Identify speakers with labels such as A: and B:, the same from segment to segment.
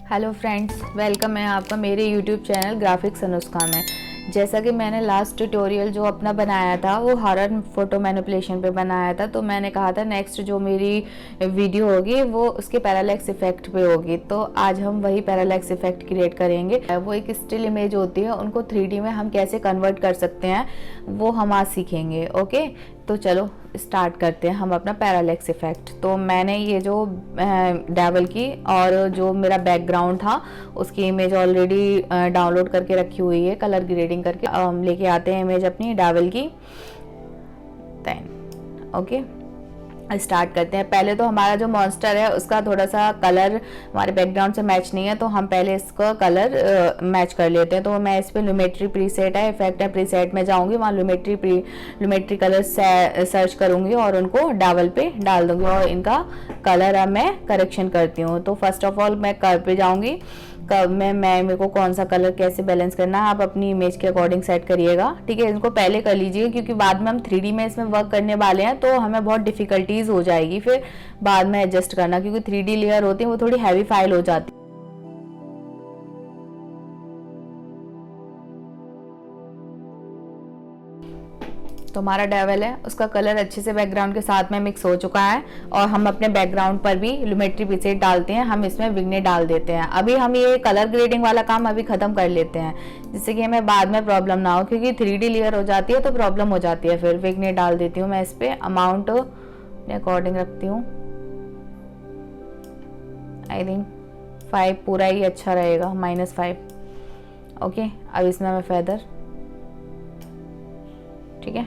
A: Hello friends, welcome है आपका मेरे यूट्यूब चैनल ग्राफिक्स अनुष्का में। जैसा कि मैंने लास्ट ट्यूटोरियल जो अपना बनाया था वो हॉरर फोटो मैनिपुलेशन पे बनाया था, तो मैंने कहा था नेक्स्ट जो मेरी वीडियो होगी वो उसके पैरालैक्स इफेक्ट पे होगी। तो आज हम वही पैरालैक्स इफेक्ट क्रिएट करेंगे। वो एक स्टिल इमेज होती है, उनको 3D में हम कैसे कन्वर्ट कर सकते हैं वो हम आज सीखेंगे। ओके, तो चलो स्टार्ट करते हैं हम अपना पैरालैक्स इफेक्ट। तो मैंने ये जो डेविल की और जो मेरा बैकग्राउंड था उसकी इमेज ऑलरेडी डाउनलोड करके रखी हुई है कलर ग्रेडिंग करके। हम लेके आते हैं इमेज अपनी डेविल की। देन ओके स्टार्ट करते हैं। पहले तो हमारा जो मॉन्स्टर है उसका थोड़ा सा कलर हमारे बैकग्राउंड से मैच नहीं है, तो हम पहले इसका कलर मैच कर लेते हैं। तो मैं इस पर लुमेट्री प्रीसेट है, इफेक्ट है, प्रीसेट में जाऊंगी, वहाँ लुमेट्री कलर सर्च करूंगी और उनको डावल पे डाल दूंगी और इनका कलर अब मैं करेक्शन करती हूँ। तो फर्स्ट ऑफ ऑल मैं कर्व पे जाऊंगी। कब मैं मेरे को कौन सा कलर कैसे बैलेंस करना है आप अपनी इमेज के अकॉर्डिंग सेट करिएगा। ठीक है, इनको पहले कर लीजिए क्योंकि बाद में हम 3D में इसमें वर्क करने वाले हैं तो हमें बहुत डिफिकल्टीज हो जाएगी फिर बाद में एडजस्ट करना, क्योंकि 3D लेयर होती है वो थोड़ी हैवी फाइल हो जाती है। तो हमारा डेविल है उसका कलर अच्छे से बैकग्राउंड के साथ में मिक्स हो चुका है और हम अपने बैकग्राउंड पर भी लुमेट्री प्रीसेट डालते हैं, हम इसमें विग्नेट डाल देते हैं। अभी हम ये कलर ग्रेडिंग वाला काम अभी खत्म कर लेते हैं जिससे कि हमें बाद में प्रॉब्लम ना हो, क्योंकि 3D लेयर हो जाती है तो प्रॉब्लम हो जाती है। फिर विग्नेट डाल देती हूँ मैं इस पर, अमाउंट अकॉर्डिंग रखती हूँ। आई थिंक 5 पूरा ही अच्छा रहेगा, -5। ओके, अब इसमें मैं फेदर, ठीक है।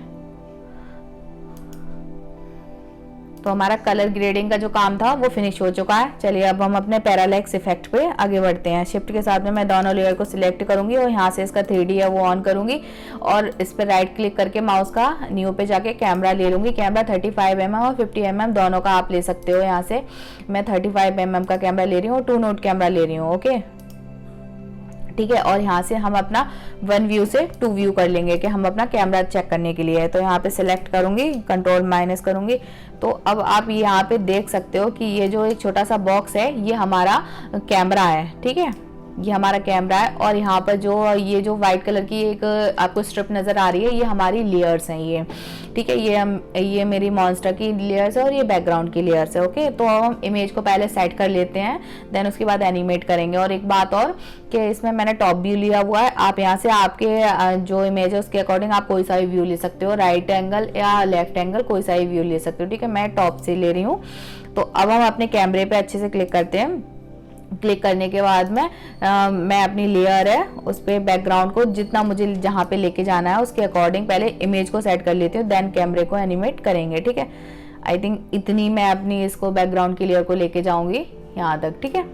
A: तो हमारा कलर ग्रेडिंग का जो काम था वो फिनिश हो चुका है। चलिए अब हम अपने पैरालैक्स इफेक्ट पे आगे बढ़ते हैं। शिफ्ट के साथ में मैं दोनों लेयर को सिलेक्ट करूंगी और यहाँ से इसका 3D है वो ऑन करूंगी और इस पर राइट क्लिक करके माउस का न्यू पे जाके कैमरा ले लूंगी। कैमरा 35mm और 50mm दोनों का आप ले सकते हो। यहाँ से मैं 35mm का कैमरा ले रही हूँ, 2 नोट कैमरा ले रही हूँ। ओके, ठीक है। और यहाँ से हम अपना 1 व्यू से 2 व्यू कर लेंगे कि हम अपना कैमरा चेक करने के लिए है। तो यहाँ पे सिलेक्ट करूंगी, कंट्रोल माइनस करूंगी। तो अब आप यहाँ पे देख सकते हो कि ये जो एक छोटा सा बॉक्स है ये हमारा कैमरा है, ठीक है, ये हमारा कैमरा है। और यहाँ पर जो ये जो व्हाइट कलर की एक आपको स्ट्रिप नजर आ रही है ये हमारी लेयर्स हैं ये, ठीक है। ये मेरी मॉन्स्टर की लेयर्स है और ये बैकग्राउंड की लेयर्स है। ओके, तो हम इमेज को पहले सेट कर लेते हैं, देन उसके बाद एनिमेट करेंगे। और एक बात और कि इसमें मैंने टॉप व्यू लिया हुआ है। आप यहाँ से आपके जो इमेज है उसके अकॉर्डिंग आप कोई सा भी व्यू ले सकते हो, राइट एंगल या लेफ्ट एंगल कोई सा भी व्यू ले सकते हो, ठीक है। मैं टॉप से ले रही हूँ। तो अब हम अपने कैमरे पे अच्छे से क्लिक करते हैं। क्लिक करने के बाद में मैं अपनी लेयर है उस पर बैकग्राउंड को जितना मुझे जहाँ पे लेके जाना है उसके अकॉर्डिंग पहले इमेज को सेट कर लेती हूँ, देन कैमरे को एनिमेट करेंगे, ठीक है। आई थिंक इतनी मैं अपनी इसको बैकग्राउंड की लेयर को लेके जाऊंगी यहाँ तक, ठीक है।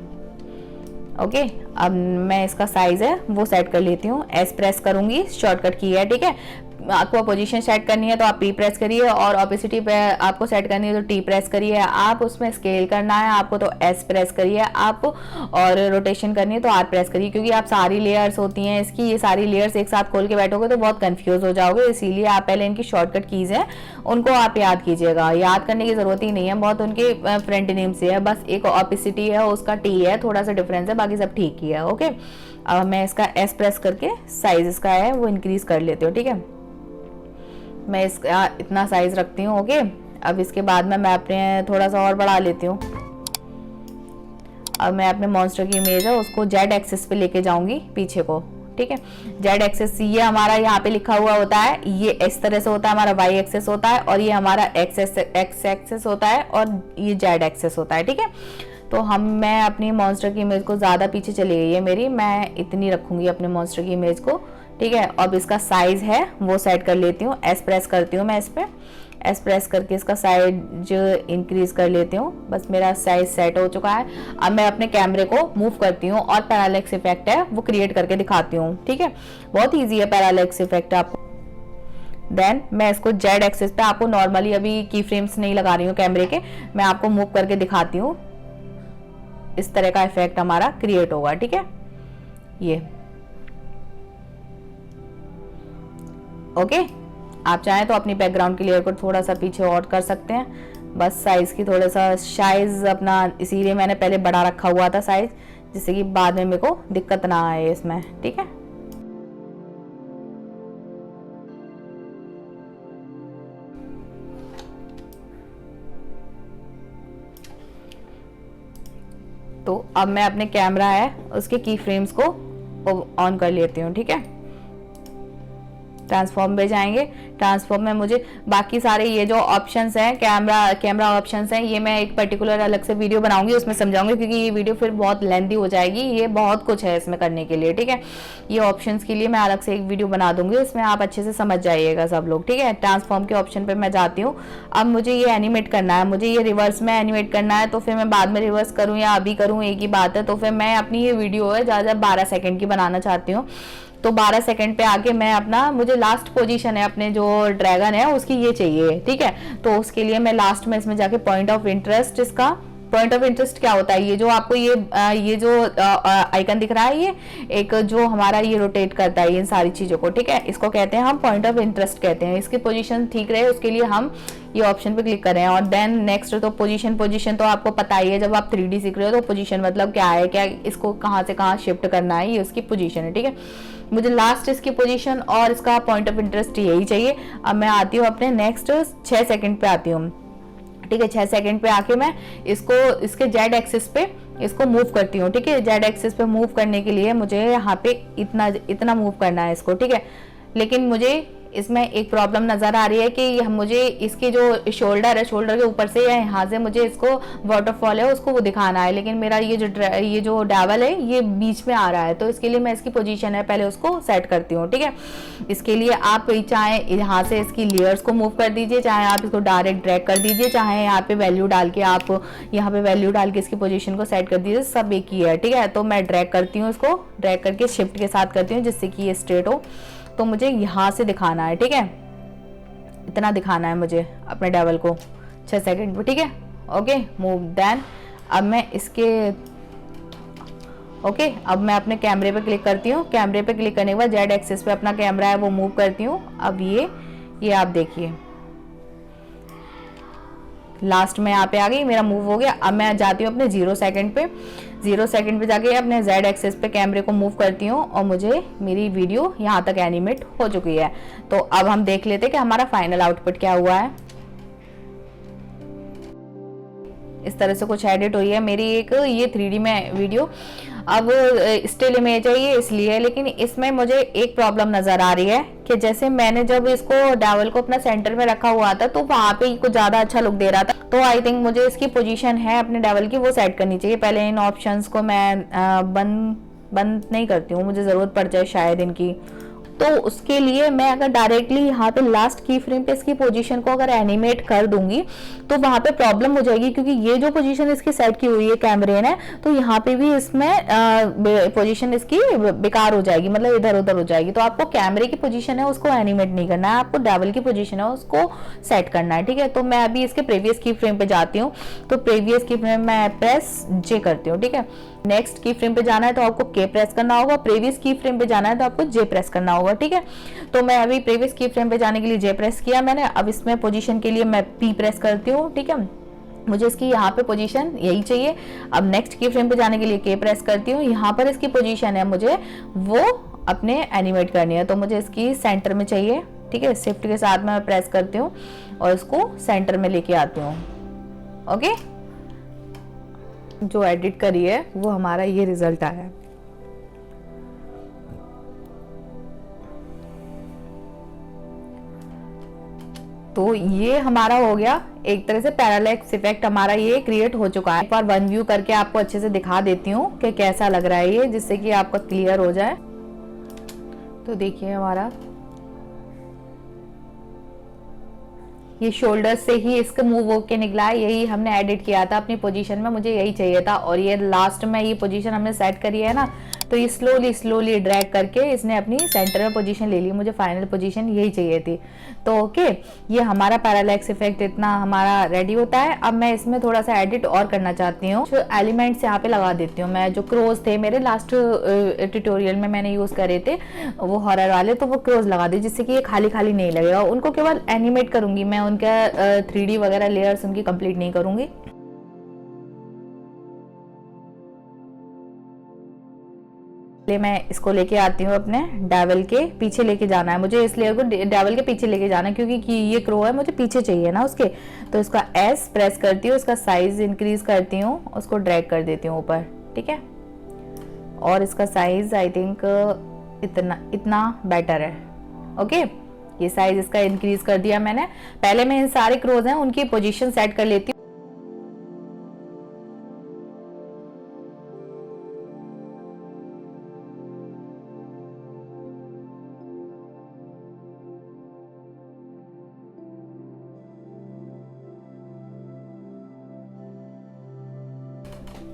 A: ओके, अब मैं इसका साइज है वो सेट कर लेती हूँ। एस प्रेस करूंगी, शॉर्टकट की है, ठीक है। आपको पोजीशन सेट करनी है तो आप P प्रेस करिए और ऑपेसिटी पे आपको सेट करनी है तो T प्रेस करिए। आप उसमें स्केल करना है आपको तो S प्रेस करिए आप, और रोटेशन करनी है तो R प्रेस करिए, क्योंकि आप सारी लेयर्स होती हैं इसकी, ये सारी लेयर्स एक साथ खोल के बैठोगे तो बहुत कंफ्यूज हो जाओगे। इसीलिए आप पहले इनकी शॉर्टकट कीज हैं उनको आप याद कीजिएगा, याद करने की जरूरत ही नहीं है, बहुत उनके फ्रंट नेम से है, बस एक ऑपेसिटी है उसका T है, थोड़ा सा डिफरेंस है, बाकी सब ठीक ही है। ओके, अब मैं इसका S प्रेस करके साइज इसका है वो इंक्रीज कर लेती हूँ, ठीक है। मैं इसका इतना साइज रखती हूँ। ओके, अब इसके बाद में मैं अपने थोड़ा सा और बढ़ा लेती हूँ। अब मैं अपने मॉन्स्टर की इमेज है उसको Z एक्सिस पे लेके जाऊंगी पीछे को, ठीक है। Z एक्सिस ये हमारा यहाँ पे लिखा हुआ होता है, ये इस तरह से होता है, हमारा Y एक्सिस होता है और ये हमारा X एक्सिस होता है और ये Z एक्सिस होता है, ठीक है। तो मैं अपनी मॉन्स्टर की इमेज को ज़्यादा पीछे चली गई है मेरी, मैं इतनी रखूंगी अपने मॉन्स्टर की इमेज को, ठीक है। अब इसका साइज है वो सेट कर लेती हूँ, S प्रेस करती हूँ मैं इस पर, S प्रेस करके इसका साइज इंक्रीज कर लेती हूँ। बस मेरा साइज सेट हो चुका है। अब मैं अपने कैमरे को मूव करती हूँ और पैरालैक्स इफेक्ट है वो क्रिएट करके दिखाती हूँ, ठीक है। बहुत ईजी है पैरालैक्स इफेक्ट आपको। देन मैं इसको Z एक्सिस पे, आपको नॉर्मली अभी की फ्रेम्स नहीं लगा रही हूँ कैमरे के, मैं आपको मूव करके दिखाती हूँ। इस तरह का इफेक्ट हमारा क्रिएट होगा, ठीक है। ये ओके, आप चाहें तो अपनी बैकग्राउंड की लेयर को थोड़ा सा पीछे और कर सकते हैं, बस साइज की थोड़ा सा साइज अपना, इसीलिए मैंने पहले बढ़ा रखा हुआ था साइज, जिससे कि बाद में मेरे को दिक्कत ना आए इसमें। ठीक है, तो अब मैं अपने कैमरा है उसके की फ्रेम्स को ऑन कर लेती हूँ। ठीक है, ट्रांसफॉर्म पे जाएंगे। ट्रांसफॉर्म में मुझे बाकी सारे ये जो ऑप्शंस हैं, कैमरा ऑप्शंस हैं, ये मैं एक पर्टिकुलर अलग से वीडियो बनाऊंगी, उसमें समझाऊंगी, क्योंकि ये वीडियो फिर बहुत लेंथी हो जाएगी। ये बहुत कुछ है इसमें करने के लिए। ठीक है, ये ऑप्शंस के लिए मैं अलग से एक वीडियो बना दूंगी, इसमें आप अच्छे से समझ जाइएगा सब लोग। ठीक है, ट्रांसफॉर्म के ऑप्शन पर मैं जाती हूँ। अब मुझे ये एनिमेट करना है, मुझे ये रिवर्स में एनिमेट करना है, तो फिर मैं बाद में रिवर्स करूँ या अभी करूँ एक ही बात है। तो फिर मैं अपनी ये वीडियो है ज़्यादा 12 सेकेंड की बनाना चाहती हूँ, तो 12 सेकंड पे आके मैं अपना, मुझे लास्ट पोजीशन है अपने जो ड्रैगन है उसकी ये चाहिए। ठीक है, तो उसके लिए मैं लास्ट में इसमें जाके पॉइंट ऑफ इंटरेस्ट, इसका पॉइंट ऑफ इंटरेस्ट क्या होता है, ये जो आपको ये जो आइकन दिख रहा है, ये एक जो हमारा ये रोटेट करता है इन सारी चीजों को। ठीक है, इसको कहते हैं हम पॉइंट ऑफ इंटरेस्ट कहते हैं। इसकी पोजीशन ठीक रहे उसके लिए हम ये ऑप्शन पे क्लिक करें। और देन नेक्स्ट, तो पोजीशन तो आपको पता ही है, जब आप 3D सीख रहे हो तो पोजीशन मतलब क्या है, क्या इसको कहाँ से कहाँ शिफ्ट करना है, ये उसकी पोजीशन है। ठीक है, मुझे लास्ट इसकी पोजीशन और इसका पॉइंट ऑफ इंटरेस्ट यही चाहिए। अब मैं आती हूँ अपने नेक्स्ट 6 सेकंड पे आती हूँ। ठीक है, 6 सेकंड पे आके मैं इसको इसके जेड एक्सिस पे इसको मूव करती हूँ। ठीक है, जेड एक्सिस पे मूव करने के लिए मुझे यहाँ पे इतना मूव करना है इसको। ठीक है, लेकिन मुझे इसमें एक प्रॉब्लम नजर आ रही है कि मुझे इसकी जो शोल्डर है, शोल्डर के ऊपर से या यहाँ से मुझे इसको वाटरफॉल है उसको वो दिखाना है, लेकिन मेरा ये जो डेवल है ये बीच में आ रहा है। तो इसके लिए मैं इसकी पोजीशन है पहले उसको सेट करती हूँ। ठीक है, इसके लिए आप चाहे यहाँ से इसकी लेयर्स को मूव कर दीजिए, चाहे आप इसको डायरेक्ट ड्रैग कर दीजिए, चाहे यहाँ पे वैल्यू डाल के आप यहाँ पे वैल्यू डाल के इसकी पोजीशन को सेट कर दीजिए, सब एक ही है। ठीक है, तो मैं ड्रैग करती हूँ, इसको ड्रैग करके शिफ्ट के साथ करती हूँ जिससे कि ये स्ट्रेट हो। तो मुझे यहाँ से दिखाना है। ठीक है, इतना दिखाना है मुझे अपने डेवल को 6 सेकंड पे। ठीक है, ओके, मूव। देन अब मैं इसके अब मैं अपने कैमरे पे क्लिक करती हूँ। कैमरे पे क्लिक करने के बाद जेड एक्सिस पे अपना कैमरा है वो मूव करती हूँ। अब ये आप देखिए लास्ट में यहाँ पे आ गई, मेरा मूव हो गया। अब मैं जाती हूँ अपने 0 सेकंड पे। 0 सेकंड पे जाके अपने जेड एक्सिस पे कैमरे को मूव करती हूँ और मुझे मेरी वीडियो यहाँ तक एनिमेट हो चुकी है। तो अब हम देख लेते हैं कि हमारा फाइनल आउटपुट क्या हुआ है। इस तरह से कुछ एडिट हुई है मेरी एक ये 3D में वीडियो। अब स्टिल इमेज है ये इसलिए, लेकिन इसमें मुझे एक प्रॉब्लम नजर आ रही है कि जैसे मैंने जब इसको डेवल को अपना सेंटर में रखा हुआ था तो वहां पे कुछ ज्यादा अच्छा लुक दे रहा था। तो आई थिंक मुझे इसकी पोजीशन है अपने डेवल की वो सेट करनी चाहिए। पहले इन ऑप्शंस को मैं बंद नहीं करती हूँ, मुझे जरूरत पड़ जाए शायद इनकी। तो उसके लिए मैं अगर डायरेक्टली यहाँ पे लास्ट की फ्रेम पे इसकी पोजीशन को अगर एनिमेट कर दूंगी तो वहां पे प्रॉब्लम हो जाएगी, क्योंकि ये जो पोजीशन इसकी सेट की हुई है कैमरे ने, तो यहाँ पे भी इसमें पोजीशन इसकी बेकार हो जाएगी, मतलब इधर उधर हो जाएगी। तो आपको कैमरे की पोजीशन है उसको एनिमेट नहीं करना है, आपको डेवल की पोजीशन है उसको सेट करना है। ठीक है, तो मैं अभी इसके प्रीवियस की फ्रेम पे जाती हूँ। तो प्रीवियस की फ्रेम मैं प्रेस जे करती हूँ। ठीक है, नेक्स्ट की फ्रेम पे जाना है तो आपको के प्रेस करना होगा, प्रीवियस की फ्रेम पे जाना है तो आपको जे प्रेस करना होगा। ठीक है, तो मैं अभी प्रीवियस की फ्रेम पे जाने के लिए जे प्रेस किया मैंने। अब इसमें पोजीशन के लिए मैं पी प्रेस करती हूँ। ठीक है, मुझे इसकी यहाँ पे पोजीशन यही चाहिए। अब नेक्स्ट की फ्रेम पे जाने के लिए के प्रेस करती हूँ। यहाँ पर इसकी पोजीशन है मुझे वो अपने एनिमेट करनी है, तो मुझे इसकी सेंटर में चाहिए। ठीक है, शिफ्ट के साथ मैं प्रेस करती हूँ और इसको सेंटर में लेके आती हूँ। ओके, जो एडिट करी है वो हमारा ये रिजल्ट आया है। तो ये हमारा हो गया एक तरह से पैरालैक्स इफेक्ट हमारा ये क्रिएट हो चुका है। एक बार वन व्यू करके आपको अच्छे से दिखा देती हूँ कि कैसा लग रहा है ये, जिससे कि आपका क्लियर हो जाए। तो देखिए हमारा ये शोल्डर से ही इसका मूव होके निकला है, यही हमने एडिट किया था अपनी पोजीशन में, मुझे यही चाहिए था। और ये लास्ट में ये पोजीशन हमने सेट करी है ना, तो ये स्लोली ड्रैग करके इसने अपनी सेंटर में पोजीशन ले ली। मुझे फाइनल पोजीशन यही चाहिए थी। तो ओके, ये हमारा पैरालैक्स इफेक्ट इतना हमारा रेडी होता है। अब मैं इसमें थोड़ा सा एडिट और करना चाहती हूँ। जो एलिमेंट्स यहाँ पे लगा देती हूँ मैं, जो क्रोज थे मेरे लास्ट ट्यूटोरियल में मैंने यूज करे थे वो हॉरर वाले, तो वो क्रोज लगा दी जिससे कि ये खाली खाली नहीं लगेगा। उनको केवल एनिमेट करूंगी मैं, उनका 3D वगैरह लेयर्स उनकी कंप्लीट नहीं करूंगी। ले मैं इसको लेके आती हूँ अपने डेविल के पीछे लेके जाना है मुझे, इस लेयर को डेविल के पीछे लेके जाना है क्योंकि ये क्रो है मुझे पीछे चाहिए ना उसके। तो इसका एस प्रेस करती हूँ, इसका साइज इंक्रीज करती हूँ, उसको ड्रैग कर देती हूँ ऊपर, ठीक है। और इसका साइज आई थिंक इतना बेटर है। ओके, ये साइज इसका इंक्रीज कर दिया मैंने। पहले मैं इन सारे क्रोज हैं उनकी पोजीशन सेट कर लेती हूँ।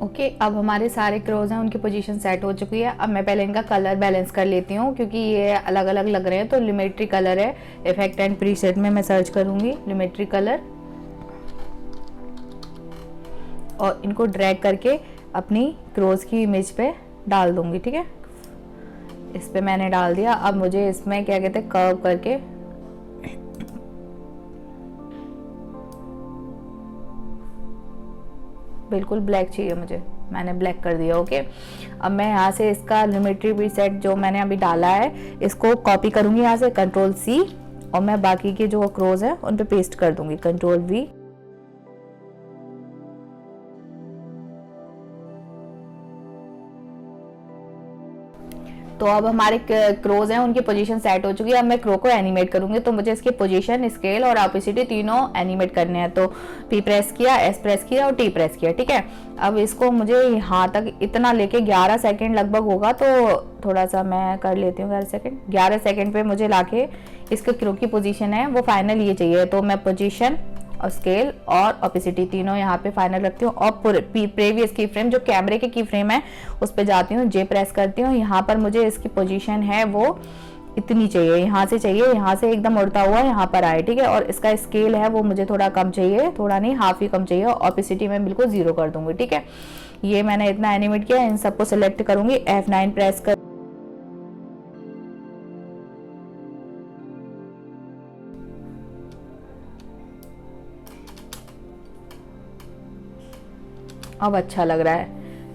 A: ओके, अब हमारे सारे क्रोज हैं उनकी पोजीशन सेट हो चुकी है। अब मैं पहले इनका कलर बैलेंस कर लेती हूँ क्योंकि ये अलग अलग लग रहे हैं। तो लिमेट्री कलर है, इफेक्ट एंड प्रीसेट में मैं सर्च करूँगी लिमेट्री कलर और इनको ड्रैग करके अपनी क्रोज की इमेज पे डाल दूंगी, ठीक है। इस पे मैंने डाल दिया। अब मुझे इसमें क्या कहते हैं कर्व करके बिल्कुल ब्लैक चाहिए मुझे, मैंने ब्लैक कर दिया। ओके, अब मैं यहाँ से इसका लिमिट्री प्रीसेट जो मैंने अभी डाला है इसको कॉपी करूंगी यहाँ से कंट्रोल सी, और मैं बाकी के जो क्रोज है उन पे पेस्ट कर दूंगी कंट्रोल वी। तो अब हमारे क्रोज हैं उनकी पोजीशन सेट हो चुकी है। अब मैं क्रो को एनिमेट करूंगी तो मुझे इसकी पोजीशन, स्केल और ऑपेसिटी तीनों एनिमेट करने हैं। तो पी प्रेस किया, एस प्रेस किया और टी प्रेस किया, ठीक है। अब इसको मुझे यहाँ तक इतना लेके 11 सेकंड लगभग होगा, तो थोड़ा सा मैं कर लेती हूँ 11 सेकंड पे मुझे लाके इसके क्रो की पोजीशन है वो फाइनल ये चाहिए। तो मैं पोजीशन और स्केल और ऑपेसिटी तीनों यहाँ पे फाइनल रखती हूँ और प्रीवियस की फ्रेम जो कैमरे के की फ्रेम है उस पे जाती हूँ, जे प्रेस करती हूँ। यहाँ पर मुझे इसकी पोजीशन है वो इतनी चाहिए, यहाँ से चाहिए, यहाँ से एकदम उड़ता हुआ यहाँ पर आए, ठीक है। और इसका स्केल है वो मुझे थोड़ा कम चाहिए, थोड़ा नहीं हाफ ही कम चाहिए। ऑपेसिटी में बिल्कुल 0 कर दूंगी, ठीक है। ये मैंने इतना एनिमेट किया। इन सबको सिलेक्ट करूंगी, F9 प्रेस कर अब अच्छा लग रहा है।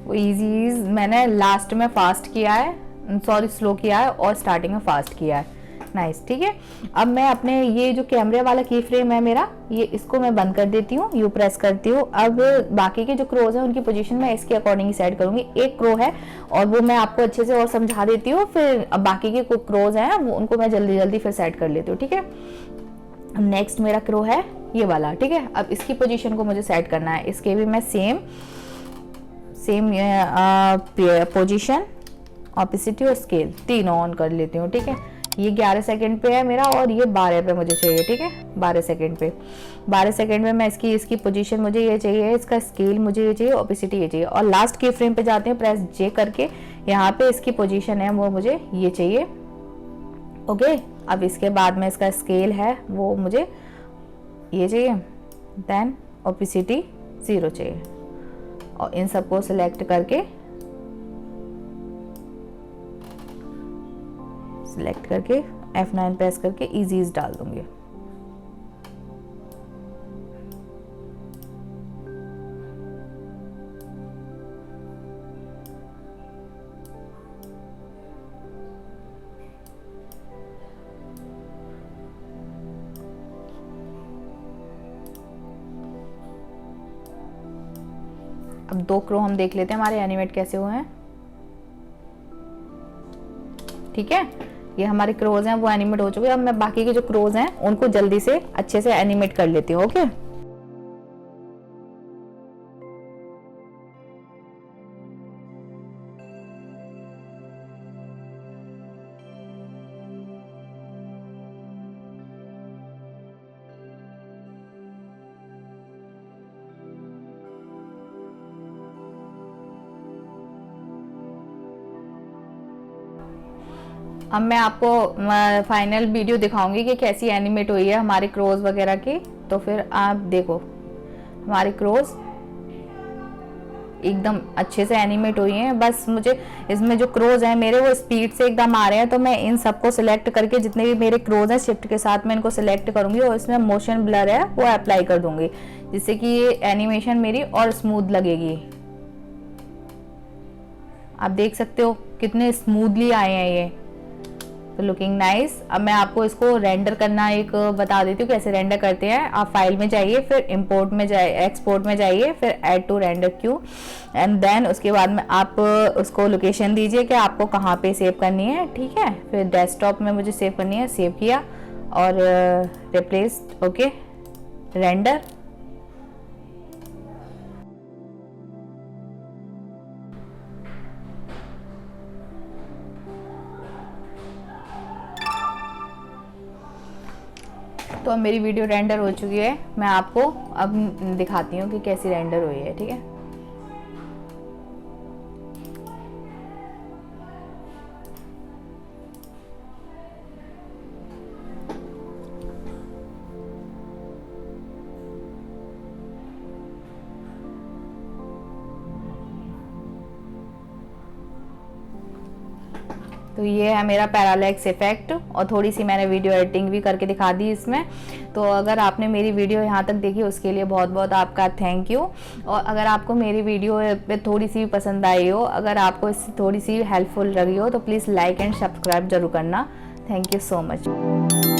A: वो इजी मैंने लास्ट में फास्ट किया है, सॉरी स्लो किया है और स्टार्टिंग में फास्ट किया है। नाइस, ठीक है। अब मैं अपने ये जो कैमरे वाला की फ्रेम है मेरा, ये इसको मैं बंद कर देती हूँ, यू प्रेस करती हूँ। अब बाकी के जो क्रोज है उनकी पोजीशन मैं इसके अकॉर्डिंग ही सेट करूंगी। एक क्रो है और वो मैं आपको अच्छे से और समझा देती हूँ, फिर अब बाकी के क्रोज हैं वो उनको मैं जल्दी जल्दी फिर सेट कर लेती हूँ, ठीक है। नेक्स्ट मेरा क्रो है ये वाला, ठीक है। अब इसकी पोजीशन को मुझे सेट करना है। इसके भी मैं सेम पोजीशन, ऑपेसिटी और स्केल तीनों ऑन कर लेती हूँ, ठीक है। ये 11 सेकंड पे है मेरा और ये 12 पे मुझे चाहिए, ठीक है। 12 सेकंड पे, 12 सेकंड में मैं इसकी पोजीशन मुझे ये चाहिए, इसका स्केल मुझे ये चाहिए, ऑपेसिटी ये चाहिए। और लास्ट की फ्रेम पे जाते हैं, प्रेस जे करके यहाँ पे इसकी पोजीशन है वो मुझे ये चाहिए। ओके, अब इसके बाद में इसका स्केल है वो मुझे ये चाहिए, देन ऑपेसिटी 0 चाहिए। और इन सबको सिलेक्ट करके F9 प्रेस करके इजीज डाल दूंगी। अब 2 क्रो हम देख लेते हैं हमारे एनिमेट कैसे हुए हैं, ठीक है। ये हमारे क्रोज हैं वो एनिमेट हो चुके हैं। अब मैं बाकी के जो क्रोज हैं उनको जल्दी से अच्छे से एनिमेट कर लेती हूँ, ओके। अब मैं आपको फाइनल वीडियो दिखाऊंगी कि कैसी एनिमेट हुई है हमारे क्रोज वगैरह की। तो फिर आप देखो हमारे क्रोज एकदम अच्छे से एनिमेट हुई हैं। बस मुझे इसमें जो क्रोज हैं मेरे वो स्पीड से एकदम आ रहे हैं, तो मैं इन सबको सिलेक्ट करके जितने भी मेरे क्रोज हैं शिफ्ट के साथ मैं इनको सिलेक्ट करूंगी और इसमें मोशन ब्लर है वो अप्लाई कर दूंगी, जिससे कि ये एनिमेशन मेरी और स्मूथ लगेगी। आप देख सकते हो कितने स्मूथली आए हैं ये, तो लुकिंग नाइस। अब मैं आपको इसको रेंडर करना एक बता देती हूँ कैसे रेंडर करते हैं। आप फाइल में जाइए, फिर इंपोर्ट में जाइए, एक्सपोर्ट में जाइए, फिर add to render queue, and then उसके बाद में आप उसको लोकेशन दीजिए कि आपको कहाँ पे सेव करनी है, ठीक है। फिर डेस्कटॉप में मुझे सेव करनी है, सेव किया और रिप्लेस, ओके, रेंडर। तो अब मेरी वीडियो रेंडर हो चुकी है, मैं आपको अब दिखाती हूँ कि कैसी रेंडर हुई है, ठीक है। तो ये है मेरा पैरालैक्स इफेक्ट, और थोड़ी सी मैंने वीडियो एडिटिंग भी करके दिखा दी इसमें। तो अगर आपने मेरी वीडियो यहाँ तक देखी उसके लिए बहुत बहुत आपका थैंक यू। और अगर आपको मेरी वीडियो पे थोड़ी सी भी पसंद आई हो, अगर आपको इससे थोड़ी सी हेल्पफुल लगी हो, तो प्लीज़ लाइक एंड सब्सक्राइब जरूर करना। Thank you so much.